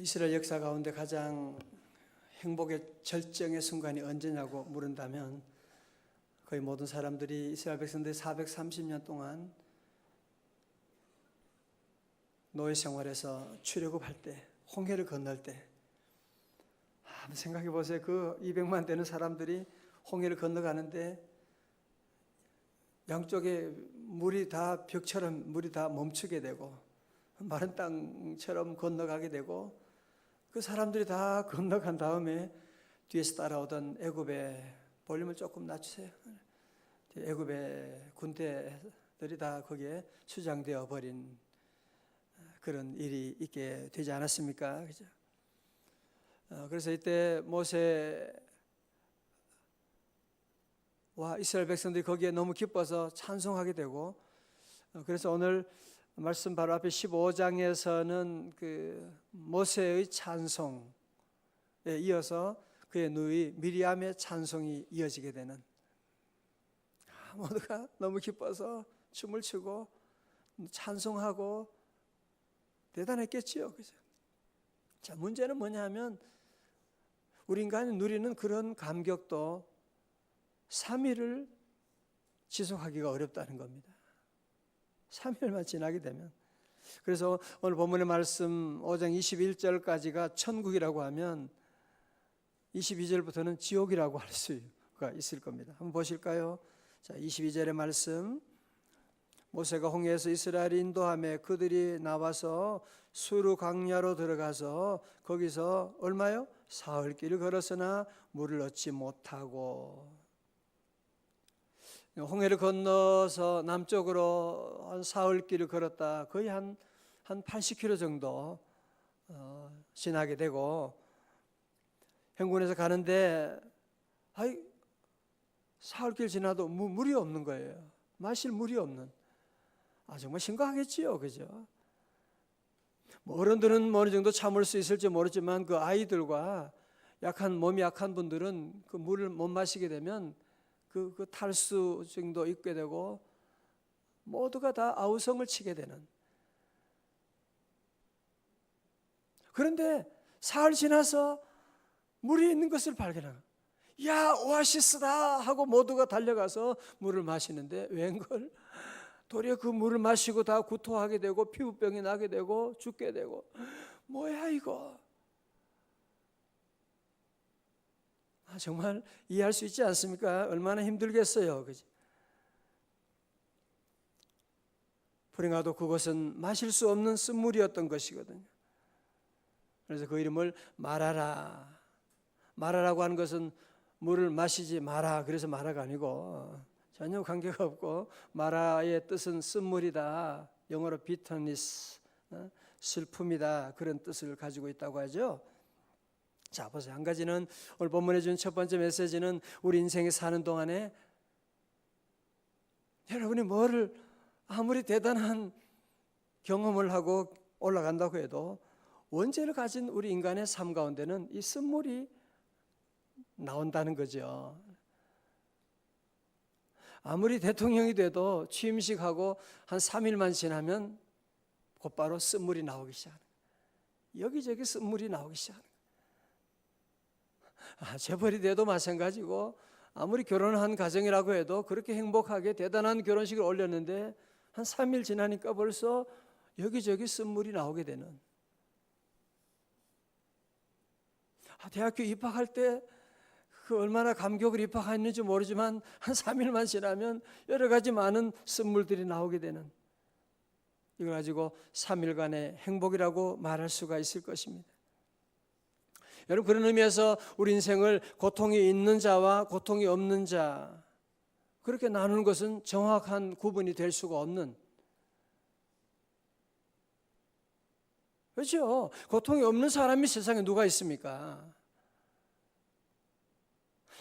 이스라엘 역사 가운데 가장 행복의 절정의 순간이 언제냐고 물은다면 거의 모든 사람들이 이스라엘 백성들이 430년 동안 노예 생활에서 출애굽할 때, 홍해를 건널 때, 한번 생각해 보세요. 그 200만 되는 사람들이 홍해를 건너가는데 양쪽에 물이 다 벽처럼 물이 다 멈추게 되고 마른 땅처럼 건너가게 되고 그 사람들이 다 건너간 다음에 뒤에서 따라오던 애굽의 볼륨을 조금 낮추세요. 애굽의 군대들이 다 거기에 수장되어 버린 그런 일이 있게 되지 않았습니까? 그죠? 그래서 이때 모세와 이스라엘 백성들이 거기에 너무 기뻐서 찬송하게 되고, 그래서 오늘 말씀 바로 앞에 15장에서는 그 모세의 찬송에 이어서 그의 누이 미리암의 찬송이 이어지게 되는, 모두가 너무 기뻐서 춤을 추고 찬송하고 대단했겠지요. 그죠? 자, 문제는 뭐냐면 우리 인간이 누리는 그런 감격도 3일을 지속하기가 어렵다는 겁니다. 3일만 지나게 되면. 그래서 오늘 본문의 말씀 5장 21절까지가 천국이라고 하면 22절부터는 지옥이라고 할 수가 있을 겁니다. 한번 보실까요? 자, 22절의 말씀. 모세가 홍해에서 이스라엘을 인도하며 그들이 나와서 수르 광야로 들어가서 거기서 얼마요? 사흘 길을 걸었으나 물을 얻지 못하고, 홍해를 건너서 남쪽으로 한 사흘 길을 걸었다. 거의 한 80km 정도 지나게 되고, 행군에서 가는데 사흘 길 지나도 물이 없는 거예요. 마실 물이 없는. 정말 심각하겠지요, 그죠? 어른들은 어느 정도 참을 수 있을지 모르지만 그 아이들과 몸이 약한 분들은 그 물을 못 마시게 되면 그 탈수증도 있게 되고 모두가 다 아우성을 치게 되는. 그런데 사흘 지나서 물이 있는 것을 발견하고, 야, 오아시스다 하고 모두가 달려가서 물을 마시는데 웬걸 도리어 그 물을 마시고 다 구토하게 되고 피부병이 나게 되고 죽게 되고, 뭐야 이거. 정말 이해할 수 있지 않습니까? 얼마나 힘들겠어요, 그지? 불행하도 그것은 마실 수 없는 쓴물이었던 것이거든요. 그래서 그 이름을 마라라. 마라라고 하는 것은 물을 마시지 마라, 그래서 마라가 아니고 전혀 관계가 없고, 마라의 뜻은 쓴물이다, 영어로 비터니스, 슬픔이다, 그런 뜻을 가지고 있다고 하죠. 자, 보세요. 한 가지는 오늘 본문에 준 첫 번째 메시지는 우리 인생에 사는 동안에 여러분이 뭐를 아무리 대단한 경험을 하고 올라간다고 해도 원죄를 가진 우리 인간의 삶 가운데는 이 쓴물이 나온다는 거죠. 아무리 대통령이 돼도 취임식하고 한 3일만 지나면 곧바로 쓴물이 나오기 시작하는 거예요. 여기저기 쓴물이 나오기 시작하는 거예요. 재벌이 돼도 마찬가지고, 아무리 결혼한 가정이라고 해도 그렇게 행복하게 대단한 결혼식을 올렸는데 한 3일 지나니까 벌써 여기저기 쓴물이 나오게 되는. 대학교 입학할 때 그 얼마나 감격을 입학했는지 모르지만 한 3일만 지나면 여러 가지 많은 쓴물들이 나오게 되는, 이걸 가지고 3일간의 행복이라고 말할 수가 있을 것입니다. 여러분, 그런 의미에서 우리 인생을 고통이 있는 자와 고통이 없는 자, 그렇게 나누는 것은 정확한 구분이 될 수가 없는, 그렇죠? 고통이 없는 사람이 세상에 누가 있습니까?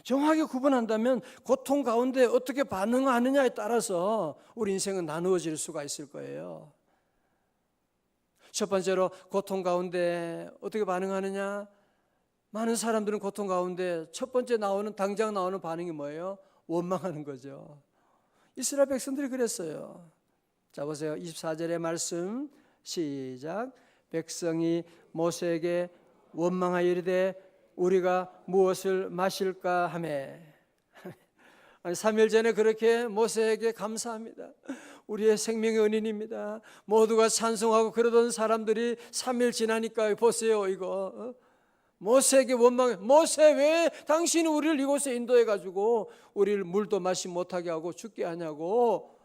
정확하게 구분한다면 고통 가운데 어떻게 반응하느냐에 따라서 우리 인생은 나누어질 수가 있을 거예요. 첫 번째로, 고통 가운데 어떻게 반응하느냐? 많은 사람들은 고통 가운데 첫 번째 당장 나오는 반응이 뭐예요? 원망하는 거죠. 이스라엘 백성들이 그랬어요. 자, 보세요. 24절의 말씀 시작. 백성이 모세에게 원망하여 이르되 우리가 무엇을 마실까 하매. 아니, 3일 전에 그렇게 모세에게 감사합니다. 우리의 생명의 은인입니다. 모두가 찬송하고 그러던 사람들이 3일 지나니까 보세요, 이거. 모세에게 원망해. 모세, 왜 당신이 우리를 이곳에 인도해 가지고 우리를 물도 마시 못하게 하고 죽게 하냐고.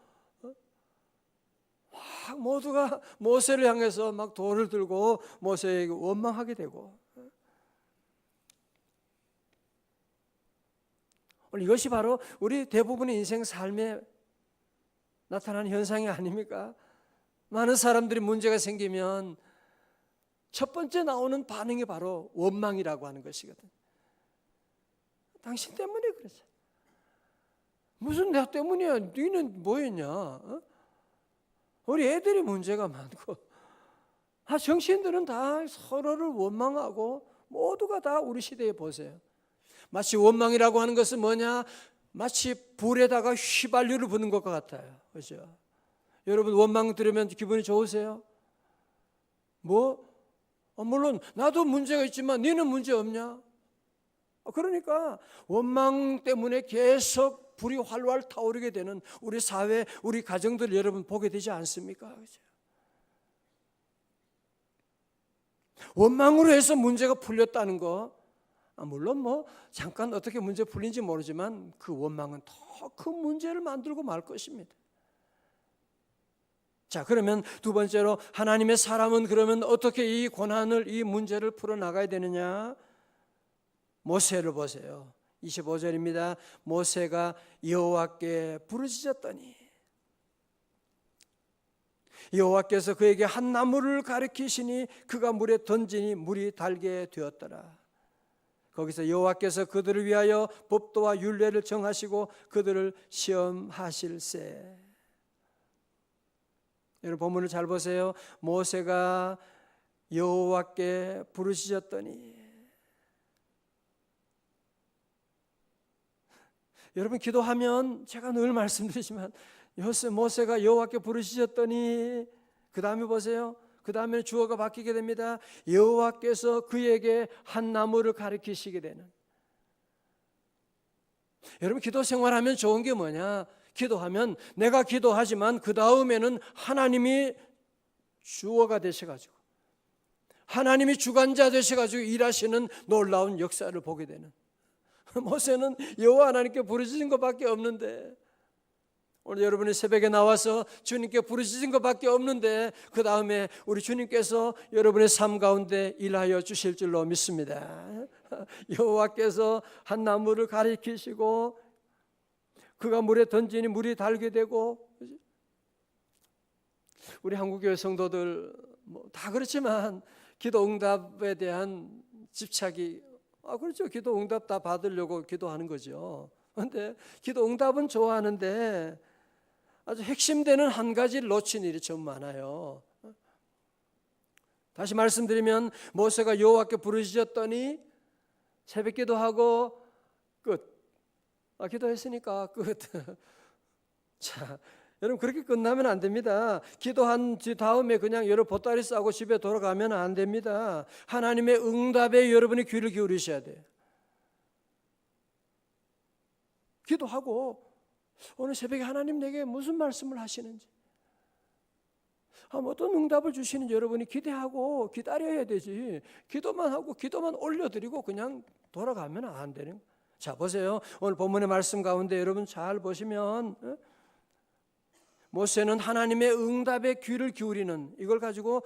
막 모두가 모세를 향해서 막 돌을 들고 모세에게 원망하게 되고. 오늘 이것이 바로 우리 대부분의 인생 삶에 나타나는 현상이 아닙니까? 많은 사람들이 문제가 생기면 첫 번째 나오는 반응이 바로 원망이라고 하는 것이거든. 당신 때문에 그러지. 무슨 나 때문이야? 너는 뭐였냐? 어? 우리 애들이 문제가 많고, 정신들은 다 서로를 원망하고 모두가 다 우리 시대에 보세요. 마치 원망이라고 하는 것은 뭐냐? 마치 불에다가 휘발유를 부는 것 같아요. 그렇죠? 여러분 원망 들으면 기분이 좋으세요? 물론 나도 문제가 있지만 너는 문제 없냐? 그러니까 원망 때문에 계속 불이 활활 타오르게 되는 우리 사회, 우리 가정들 여러분 보게 되지 않습니까? 그렇죠? 원망으로 해서 문제가 풀렸다는 거, 물론 잠깐 어떻게 문제 풀린지 모르지만 그 원망은 더 큰 문제를 만들고 말 것입니다. 자, 그러면 두 번째로 하나님의 사람은 그러면 어떻게 이 고난을, 이 문제를 풀어나가야 되느냐? 모세를 보세요. 25절입니다. 모세가 여호와께 부르짖었더니 여호와께서 그에게 한 나무를 가리키시니 그가 물에 던지니 물이 달게 되었더라. 거기서 여호와께서 그들을 위하여 법도와 율례를 정하시고 그들을 시험하실세. 여러분 본문을 잘 보세요. 모세가 여호와께 부르짖었더니, 여러분 기도하면 제가 늘 말씀드리지만 모세가 여호와께 부르짖었더니 그 다음에 보세요. 그 다음에 주어가 바뀌게 됩니다. 여호와께서 그에게 한 나무를 가리키시게 되는. 여러분 기도 생활하면 좋은 게 뭐냐? 기도하면 내가 기도하지만 그 다음에는 하나님이 주어가 되셔가지고 하나님이 주관자 되셔가지고 일하시는 놀라운 역사를 보게 되는. 모세는 여호와 하나님께 부르짖은 것밖에 없는데, 오늘 여러분이 새벽에 나와서 주님께 부르짖은 것밖에 없는데 그 다음에 우리 주님께서 여러분의 삶 가운데 일하여 주실 줄로 믿습니다. 여호와께서 한 나무를 가리키시고 그가 물에 던지니 물이 달게 되고, 우리 한국교회 성도들 다 그렇지만 기도 응답에 대한 집착이, 그렇죠. 기도 응답 다 받으려고 기도하는 거죠. 그런데 기도 응답은 좋아하는데 아주 핵심되는 한 가지를 놓친 일이 좀 많아요. 다시 말씀드리면 모세가 여호와께 부르짖었더니 새벽 기도하고 끝. 기도했으니까 끝. 자, 여러분 그렇게 끝나면 안 됩니다. 기도한 다음에 그냥 여러분 보따리 싸고 집에 돌아가면 안 됩니다. 하나님의 응답에 여러분이 귀를 기울이셔야 돼요. 기도하고 오늘 새벽에 하나님 내게 무슨 말씀을 하시는지, 어떤 응답을 주시는지 여러분이 기대하고 기다려야 되지. 기도만 하고 기도만 올려드리고 그냥 돌아가면 안 되는 거예요. 자, 보세요. 오늘 본문의 말씀 가운데 여러분 잘 보시면 모세는 하나님의 응답에 귀를 기울이는, 이걸 가지고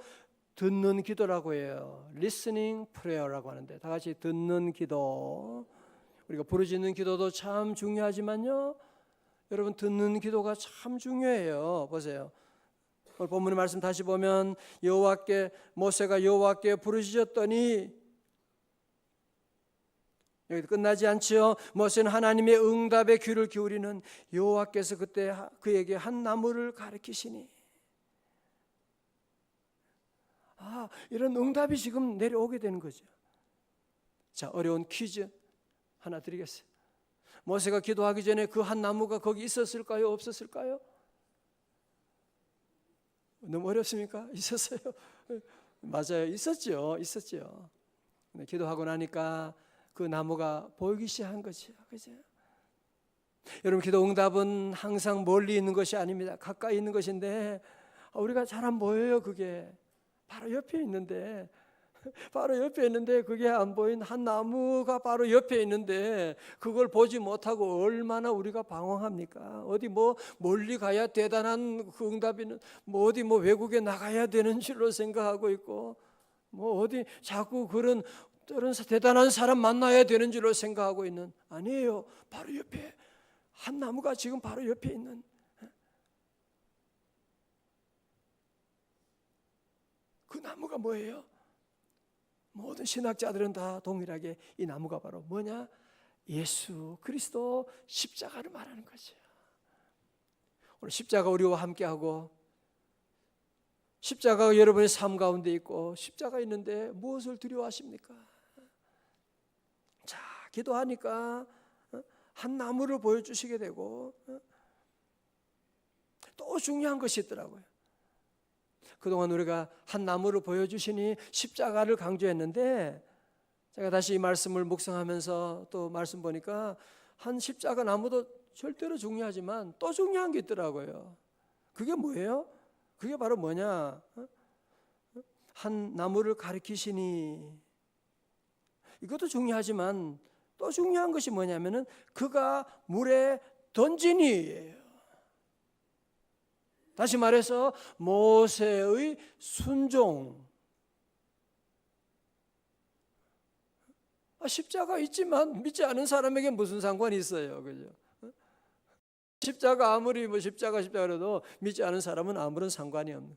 듣는 기도라고 해요. listening prayer라고 하는데, 다 같이 듣는 기도. 우리가 부르짖는 기도도 참 중요하지만요, 여러분 듣는 기도가 참 중요해요. 보세요. 오늘 본문의 말씀 다시 보면 모세가 여호와께 부르짖었더니, 여기도 끝나지 않지요. 모세는 하나님의 응답에 귀를 기울이는, 여호와께서 그때 그에게 한 나무를 가리키시니, 이런 응답이 지금 내려오게 되는 거죠. 자, 어려운 퀴즈 하나 드리겠어요. 모세가 기도하기 전에 그 한 나무가 거기 있었을까요? 없었을까요? 너무 어렵습니까? 있었어요. 맞아요. 있었죠. 근데 기도하고 나니까 그 나무가 보이기 시작한 거죠. 그죠? 여러분, 기도 응답은 항상 멀리 있는 것이 아닙니다. 가까이 있는 것인데 우리가 잘 안 보여요. 그게 바로 옆에 있는데 그게 안 보인 한 나무가 바로 옆에 있는데 그걸 보지 못하고 얼마나 우리가 방황합니까? 어디 뭐 멀리 가야 대단한 그 응답이는 어디 외국에 나가야 되는 줄로 생각하고 있고 어디 자꾸 그런 대단한 사람 만나야 되는 줄로 생각하고 있는, 아니에요. 바로 옆에 한 나무가 지금 바로 옆에 있는, 그 나무가 뭐예요? 모든 신학자들은 다 동일하게 이 나무가 바로 뭐냐? 예수 그리스도 십자가를 말하는 거죠. 오늘 십자가 우리와 함께하고 십자가가 여러분의 삶 가운데 있고 십자가 있는데 무엇을 두려워하십니까? 자, 기도하니까 한 나무를 보여주시게 되고 또 중요한 것이 있더라고요. 그동안 우리가 한 나무를 보여주시니 십자가를 강조했는데 제가 다시 이 말씀을 묵상하면서 또 말씀 보니까 한 십자가 나무도 절대로 중요하지만 또 중요한 게 있더라고요. 그게 뭐예요? 그게 바로 뭐냐? 한 나무를 가리키시니, 이것도 중요하지만 또 중요한 것이 뭐냐면은 그가 물에 던지니예요. 다시 말해서 모세의 순종. 십자가 있지만 믿지 않은 사람에게 무슨 상관이 있어요, 그죠? 십자가 아무리 십자가 그래도 믿지 않은 사람은 아무런 상관이 없는.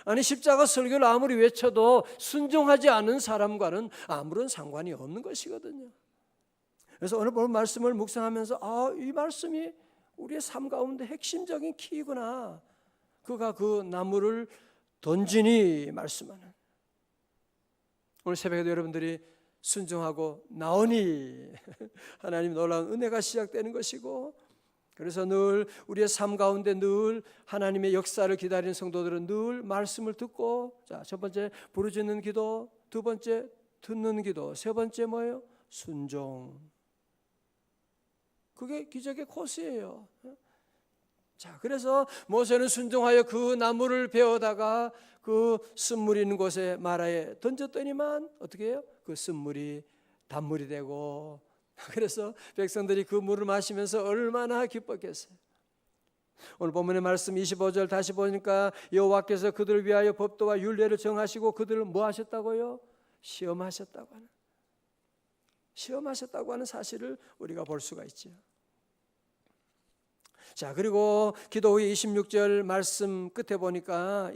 아니, 십자가 설교를 아무리 외쳐도 순종하지 않은 사람과는 아무런 상관이 없는 것이거든요. 그래서 오늘 본 말씀을 묵상하면서 이 말씀이 우리의 삶 가운데 핵심적인 키이구나. 그가 그 나무를 던지니 말씀하는, 오늘 새벽에도 여러분들이 순종하고 나오니 하나님 놀라운 은혜가 시작되는 것이고, 그래서 늘 우리의 삶 가운데 늘 하나님의 역사를 기다리는 성도들은 늘 말씀을 듣고, 자, 첫 번째 부르짖는 기도, 두 번째 듣는 기도, 세 번째 뭐예요? 순종. 그게 기적의 코스예요. 자, 그래서 모세는 순종하여 그 나무를 베어다가 그 쓴물 있는 곳에 마라에 던졌더니만 어떻게 해요? 그 쓴물이 단물이 되고, 그래서 백성들이 그 물을 마시면서 얼마나 기뻤겠어요. 오늘 본문의 말씀 25절 다시 보니까 여호와께서 그들을 위하여 법도와 율례를 정하시고 그들을 뭐 하셨다고요? 시험하셨다고 하는 사실을 우리가 볼 수가 있죠. 자, 그리고 기도 후에 26절 말씀 끝에 보니까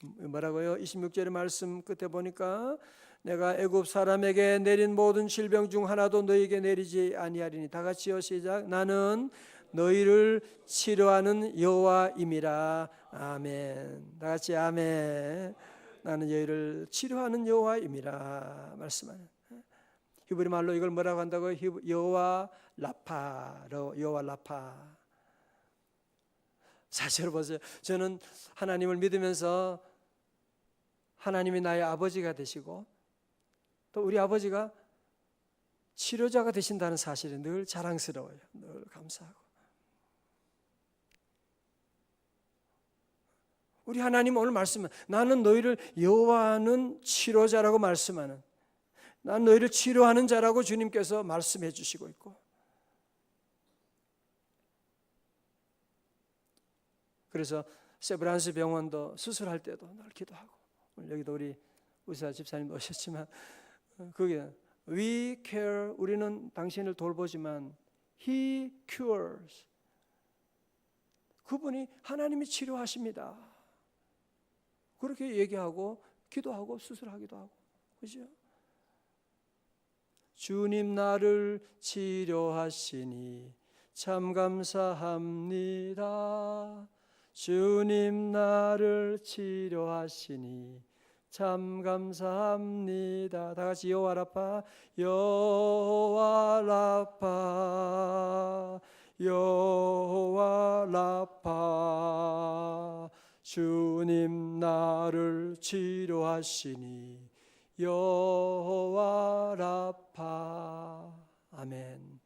뭐라고요? 26절의 말씀 끝에 보니까 내가 애굽 사람에게 내린 모든 질병 중 하나도 너희에게 내리지 아니하리니, 다 같이요, 시작. 나는 너희를 치료하는 여호와임이라. 아멘. 다 같이 아멘. 나는 너희를 치료하는 여호와임이라 말씀하는. 히브리 말로 이걸 뭐라고 한다고요? 여호와 라파로, 여호와 라파. 사실 보세요. 저는 하나님을 믿으면서 하나님이 나의 아버지가 되시고 또 우리 아버지가 치료자가 되신다는 사실이 늘 자랑스러워요. 늘 감사하고. 우리 하나님 오늘 말씀은 나는 너희를 여호와는 치료자라고 말씀하는, 난 너희를 치료하는 자라고 주님께서 말씀해 주시고 있고, 그래서 세브란스 병원도 수술할 때도 늘 기도하고, 여기도 우리 의사 집사님도 오셨지만 그게 We care, 우리는 당신을 돌보지만 He cures, 그분이 하나님이 치료하십니다. 그렇게 얘기하고 기도하고 수술하기도 하고, 그죠? 주님 나를 치료하시니 참 감사합니다. 주님 나를 치료하시니 참 감사합니다. 다 같이 여호와 라파, 여호와 라파, 여호와 라파, 주님 나를 치료하시니 여호와 라파. 아멘.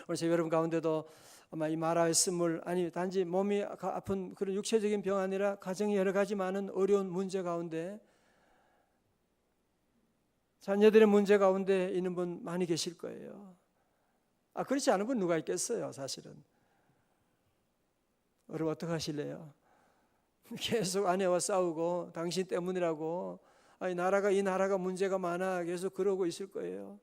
오늘 제 여러분 가운데도 아마 이 마라의 쓴물, 아니 단지 몸이 아픈 그런 육체적인 병 아니라 가정에 여러 가지 많은 어려운 문제 가운데, 자녀들의 문제 가운데 있는 분 많이 계실 거예요. 그렇지 않은 분 누가 있겠어요, 사실은. 여러분 어떻게 하실래요? 계속 아내와 싸우고 당신 때문이라고, 이 나라가 문제가 많아 계속 그러고 있을 거예요.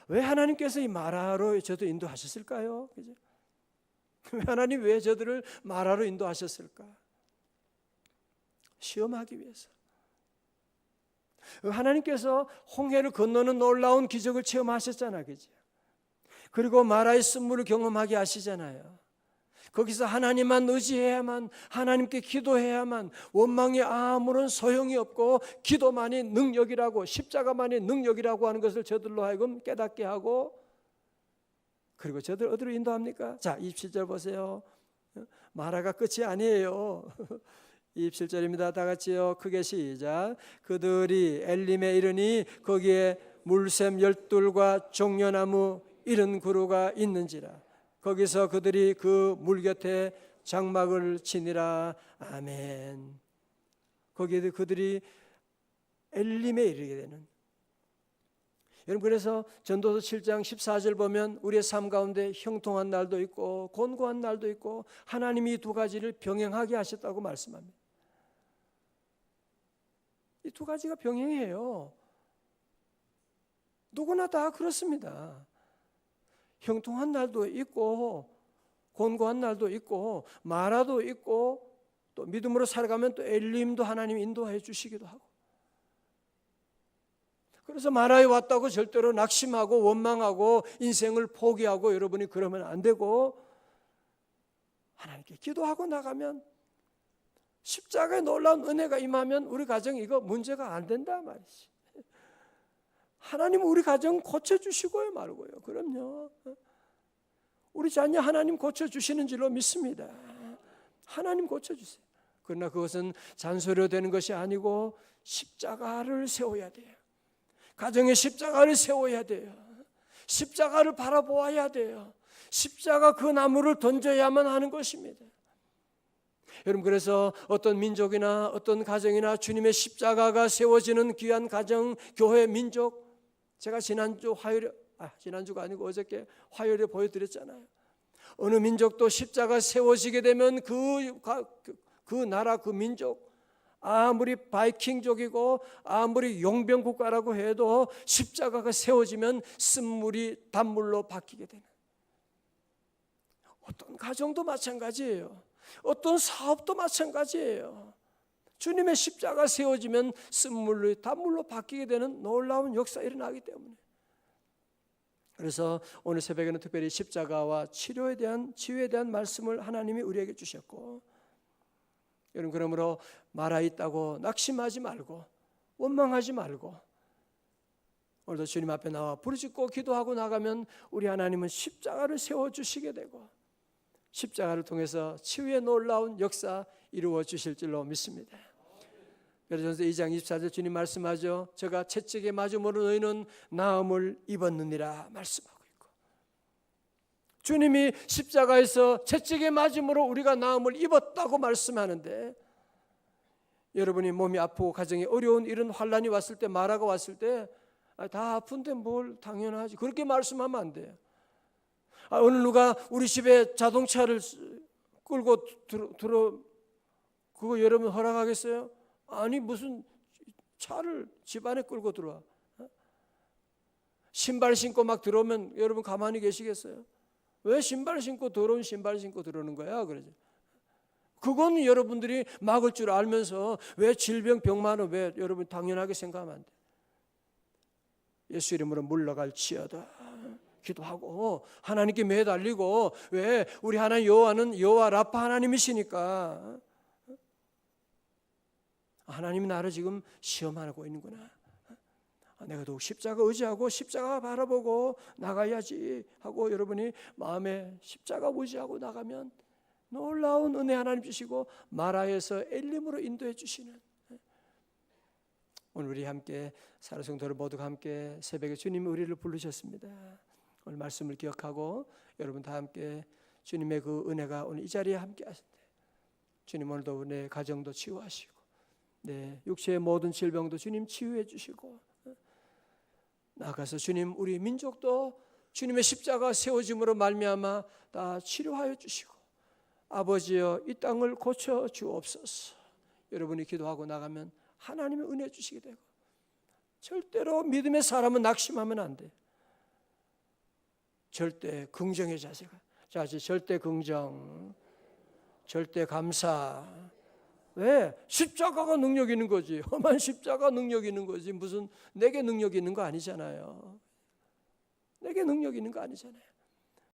왜 하나님께서 이 마라로 저도 인도하셨을까요? 그죠? 하나님 왜 저들을 마라로 인도하셨을까? 시험하기 위해서. 하나님께서 홍해를 건너는 놀라운 기적을 체험하셨잖아요, 그죠? 그리고 마라의 쓴물을 경험하게 하시잖아요. 거기서 하나님만 의지해야만, 하나님께 기도해야만, 원망이 아무런 소용이 없고 기도만이 능력이라고, 십자가만이 능력이라고 하는 것을 저들로 하여금 깨닫게 하고, 그리고 저들 어디로 인도합니까? 자, 27절 보세요. 마라가 끝이 아니에요. 27절입니다. 다 같이요. 크게 시작. 그들이 엘림에 이르니 거기에 물샘 12과 종려나무 70그루가 있는지라. 거기서 그들이 그 물 곁에 장막을 치니라. 아멘. 거기에 그들이 엘림에 이르게 되는. 여러분, 그래서 전도서 7장 14절 보면 우리의 삶 가운데 형통한 날도 있고 곤고한 날도 있고 하나님이 이 두 가지를 병행하게 하셨다고 말씀합니다. 이 두 가지가 병행해요. 누구나 다 그렇습니다. 형통한 날도 있고 곤고한 날도 있고 마라도 있고, 또 믿음으로 살아가면 또 엘림도 하나님 인도해 주시기도 하고. 그래서 마라에 왔다고 절대로 낙심하고 원망하고 인생을 포기하고 여러분이 그러면 안 되고, 하나님께 기도하고 나가면, 십자가에 놀라운 은혜가 임하면 우리 가정 이거 문제가 안 된다 말이지. 하나님 우리 가정 고쳐주시고요 말고요. 그럼요. 우리 자녀 하나님 고쳐주시는 줄로 믿습니다. 하나님 고쳐주세요. 그러나 그것은 잔소리로 되는 것이 아니고 십자가를 세워야 돼요. 가정에 십자가를 세워야 돼요. 십자가를 바라보아야 돼요. 십자가 그 나무를 던져야만 하는 것입니다. 여러분, 그래서 어떤 민족이나 어떤 가정이나 주님의 십자가가 세워지는 귀한 가정, 교회, 민족, 제가 지난주가 아니고 어저께 화요일에 보여드렸잖아요. 어느 민족도 십자가 세워지게 되면 그 나라, 그 민족, 아무리 바이킹족이고 아무리 용병국가라고 해도 십자가가 세워지면 쓴물이 단물로 바뀌게 되는. 어떤 가정도 마찬가지예요. 어떤 사업도 마찬가지예요. 주님의 십자가 세워지면 쓴물로 단물로 바뀌게 되는 놀라운 역사가 일어나기 때문에. 그래서 오늘 새벽에는 특별히 십자가와 치유에 대한 말씀을 하나님이 우리에게 주셨고, 여러분, 그러므로 말아 있다고 낙심하지 말고 원망하지 말고, 오늘도 주님 앞에 나와 부르짖고 기도하고 나가면 우리 하나님은 십자가를 세워주시게 되고 십자가를 통해서 치유의 놀라운 역사 이루어 주실 줄로 믿습니다. 베드로전서 2장 24절 주님 말씀하죠. 제가 채찍에 맞음으로 너희는 나음을 입었느니라 말씀하고 있고, 주님이 십자가에서 채찍에 맞음으로 우리가 나음을 입었다고 말씀하는데, 여러분이 몸이 아프고 가정에 어려운 이런 환란이 왔을 때, 마라가 왔을 때 다 아픈데 뭘 당연하지, 그렇게 말씀하면 안 돼요. 오늘 누가 우리 집에 자동차를 끌고 들어 그거 여러분 허락하겠어요? 아니, 무슨 차를 집 안에 끌고 들어와? 신발 신고 막 들어오면 여러분 가만히 계시겠어요? 왜 신발 신고 더러운 신발 신고 들어오는 거야? 그러죠. 그건 여러분들이 막을 줄 알면서 왜 병만은 왜 여러분 당연하게 생각하면 안 돼? 예수 이름으로 물러갈지어다 기도하고 하나님께 매달리고, 왜 우리 하나님 여호와는 여호와 라파 하나님이시니까 하나님이 나를 지금 시험하고 있는구나. 내가 더욱 십자가 의지하고 십자가 바라보고 나가야지 하고 여러분이 마음에 십자가 의지하고 나가면 놀라운 은혜 하나님 주시고 마라에서 엘림으로 인도해 주시는, 오늘 우리 함께 사랑성도를 모두가 함께 새벽에 주님이 우리를 부르셨습니다. 오늘 말씀을 기억하고 여러분 다 함께 주님의 그 은혜가 오늘 이 자리에 함께 하신대. 주님 오늘도 내 가정도 치유하시고 내 육체의 모든 질병도 주님 치유해 주시고, 나아가서 주님 우리 민족도 주님의 십자가 세워짐으로 말미암아 다 치료하여 주시고, 아버지여 이 땅을 고쳐 주옵소서. 여러분이 기도하고 나가면 하나님의 은혜 주시게 되고, 절대로 믿음의 사람은 낙심하면 안 돼. 절대 긍정의 자세가, 자, 절대 긍정, 절대 감사. 왜? 십자가가 능력 있는 거지. 험한 십자가 능력 있는 거지. 무슨 내게 능력 있는 거 아니잖아요. 내게 능력 있는 거 아니잖아요.